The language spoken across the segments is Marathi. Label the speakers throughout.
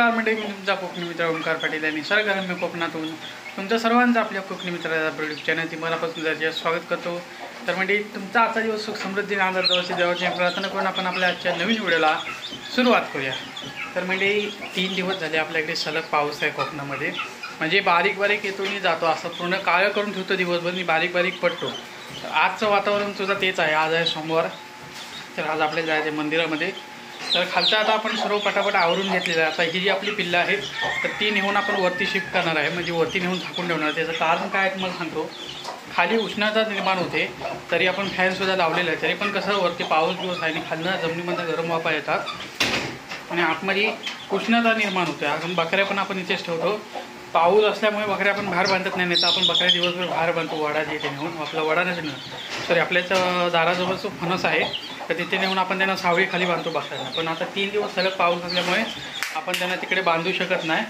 Speaker 1: नमस्कार मंडळी, मी तुमचा कोकणी मित्र ओंकार पाटील आणि निसर्गरम्य कोकणातून तुमच्या सर्वांचं आपल्या कोकणी मित्राच्या प्रोड्यूस चॅनलची मनापासून त्याचे स्वागत करतो। तर मंडळी, तुमचा आजचा दिवस सुख समृद्धी आनंद अशी देवाची प्रार्थना करून आपण आपल्या आजच्या नवीन व्हिडिओला सुरुवात करूया। तर मंडळी, 3 दिवस झाले आपल्याकडे सलग पाऊस आहे कोकणामध्ये। म्हणजे बारीक बारीक येतो आणि जातो, असं पूर्ण काळं करून ठेवतो दिवसभर आणि बारीक बारीक पडतो। आजचं वातावरण सुद्धा तेच आहे। आज आहे सोमवार, तर आज आपल्याला जायचं मंदिरामध्ये। तर खालचा आता आपण सर्व पटापट आवरून घेतलेलं आहे। आता ही जी आपली पिल्लं आहेत तर ती नेऊन आपण वरती शिफ्ट करणार आहे, म्हणजे वरती नेऊन झाकून ठेवणार। त्याचं कारण काय आहे तुम्हाला सांगतो। खाली उष्णता निर्माण होते, तरी आपण फॅनसुद्धा लावलेला आहे, तरी पण कसं वरती पाऊस दिवस आहे आणि खालनं जमिनीमध्ये गरम वाफा येतात आणि आतमध्ये उष्णता निर्माण होते। अजून बकऱ्या पण आपण इथेच ठेवतो। पाऊस असल्यामुळे बकऱ्या आपण बाहेर बांधत नाही, तर आपण बकऱ्या दिवसभर बाहेर बांधतो वडाच्या इथे नेऊन। आपला वडा नसेल ना, सॉरी, आपल्याच दाराजवळचं फणस आहे, तर तिथे नेऊन आपण त्यांना सावळी खाली बांधतो बकऱ्यांना। पण आता 3 दिवस सलग पाऊस असल्यामुळे आपण त्यांना तिकडे बांधू शकत नाही।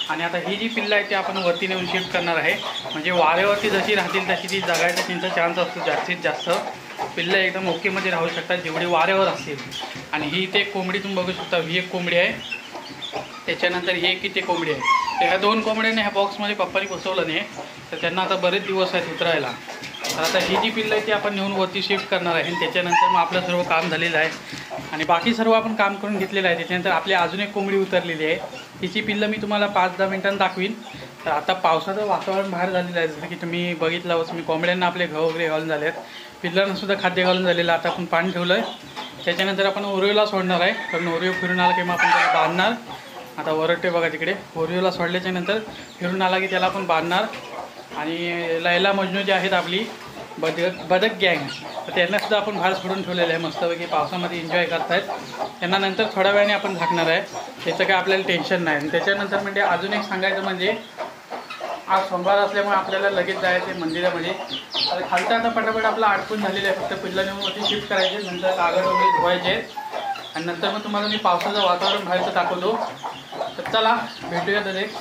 Speaker 1: आणि आता ही जी पिल्लं आहे ती आपण वरती नेऊन शिफ्ट करणार आहे, म्हणजे वाऱ्यावरती जशी राहतील तशी ती जगायचा त्यांचा चान्स असतो जास्तीत जास्त। पिल्लं एकदम ओकेमध्ये राहू शकतात जेवढी वाऱ्यावर असतील। आणि ही इथे एक कोंबडी तुम्ही बघू शकता, ही एक कोंबडी आहे, त्याच्यानंतर ही एक इथे कोंबडी आहे। तर ह्या 2 कोंबड्यांनी ह्या बॉक्समध्ये पप्पानी बसवलं नाही, तर त्यांना आता बरेच दिवस आहेत उतरायला। तर आता ही जी पिल्लं आहे ती आपण नेऊन वरती शिफ्ट करणार आहे आणि त्याच्यानंतर मग आपलं सर्व काम झालेलं आहे आणि बाकी सर्व आपण काम करून घेतलेलं आहे। त्याच्यानंतर आपली अजून एक कोंबडी उतरलेली आहे, तिची पिल्लं मी तुम्हाला 5-10 मिनिटांनी दाखवीन। तर आता पावसाचं वातावरण बाहेर झालेलं आहे, जसं की तुम्ही बघितलं मी कोंबड्यांना आपले घव वगैरे घालून झाले आहेत, पिल्लांनासुद्धा खाद्य घालून झालेलं आहे। आता आपण पाणी ठेवलं आहे, त्याच्यानंतर आपण ओरिओला सोडणार आहे, कारण ओरिओ फिरून आला की मग आपण त्याला बांधणार। आता वरटे बघा तिकडे, ओरिओला सोडल्याच्या नंतर फिरून आला की त्याला आपण बांधणार। आणि लैला मजनू जे आहेत आपली बदक गँग, तर त्यांनासुद्धा आपण बाहेर सोडून ठेवलेलं आहे, मस्तपैकी पावसामध्ये एन्जॉय करतायत। त्यांना नंतर थोड्या वेळाने आपण झाकणार आहे, त्याचं काय आपल्याला टेन्शन नाही। आणि त्याच्यानंतर म्हणजे अजून एक सांगायचं म्हणजे आज सोमवार असल्यामुळे आपल्याला लगेच जायचं आहे मंदिरामध्ये। तर खालचा आता पटापट आपला आटपून झालेलं आहे, फक्त पिल्लं नेऊन वरती शिफ्ट करायचे, नंतर कागद वगैरे धुवायचे आहेत आणि नंतर मग तुम्हाला मी पावसाचं वातावरण बाहेरचं दाखवतो। तर चला भेटूया डायरेक्ट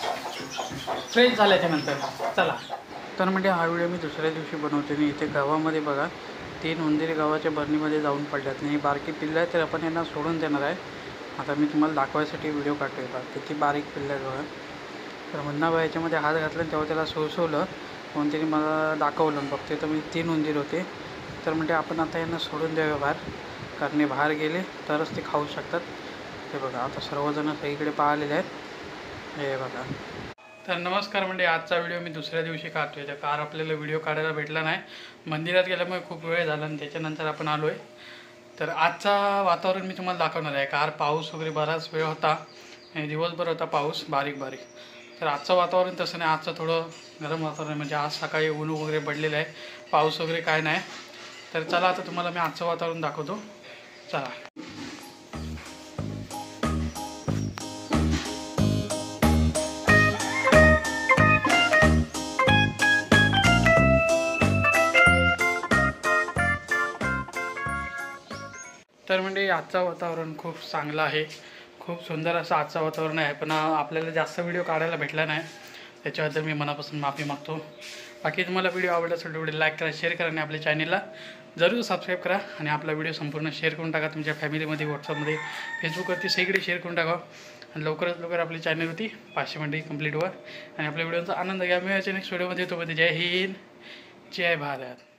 Speaker 1: फ्रेश झाल्याच्या नंतर, चला। तर म्हणजे हा व्हिडिओ मी दुसऱ्या दिवशी बनवते। मी इथे गावामध्ये बघा 3 उंदीर गावाच्या बरणीमध्ये जाऊन पडल्यात नाही, बारकी पिल्लं आहे, तर आपण यांना सोडून देणार आहे। आता मी तुम्हाला दाखवायसाठी व्हिडिओ काढतोय बघा, किती बारीक पिल्लं आहे बघा। तर म्हणणं बघा याच्यामध्ये हात घातला तेव्हा त्याला सोसवलं, म्हणून त्यांनी मला दाखवलं बघते, तर मी 3 उंदीर होते। तर म्हणजे आपण आता यांना सोडून द्यावे बाहेर, कारण हे बाहेर गेले तरच ते खाऊ शकतात। हे बघा आता सर्वजण सगळीकडे पाहिलेले आहेत, हे बघा। तर नमस्कार म्हणजे आजचा व्हिडिओ मी दुसऱ्या दिवशी काढतो आहे, कार आपल्याला व्हिडिओ काढायला भेटला नाही, मंदिरात गेल्यामुळे खूप वेळ झाला आणि त्याच्यानंतर आपण आलो आहे। तर आजचा वातावरण मी तुम्हाला दाखवणार आहे, कार पाऊस वगैरे बराच वेळ होता आणि दिवसभर होता पाऊस बारीक बारीक। तर आजचं वातावरण तसं नाही, आजचं थोडं गरम वातावरण, म्हणजे आज सकाळी ऊन वगैरे पडलेलं आहे, पाऊस वगैरे काय नाही। तर चला आता तुम्हाला मी आजचं वातावरण दाखवतो, चला। तर म्हणजे आजचं वातावरण खूप चांगलं आहे, खूप सुंदर असं आजचं वातावरण आहे। पण आपल्याला जास्त व्हिडिओ काढायला भेटला नाही, त्याच्याबद्दल मी मनापासून माफी मागतो। बाकी तुम्हाला व्हिडिओ आवडला असेल तर व्हिडिओ लाईक करा, शेअर करा आणि आपल्या चॅनलला जरूर सबस्क्राईब करा आणि आपला व्हिडिओ संपूर्ण शेअर करून टाका तुमच्या फॅमिलीमध्ये, व्हॉट्सअपमध्ये, फेसबुकवरती सगळीकडे शेअर करून टाका। आणि लवकरात लवकर आपली चॅनलवरती 500 मंडळी कंप्लीट व्हा आणि आपल्या व्हिडिओचा आनंद घ्या। मी याच्या नेक्स्ट व्हिडिओमध्ये येतो। जय हिंद, जय भारत।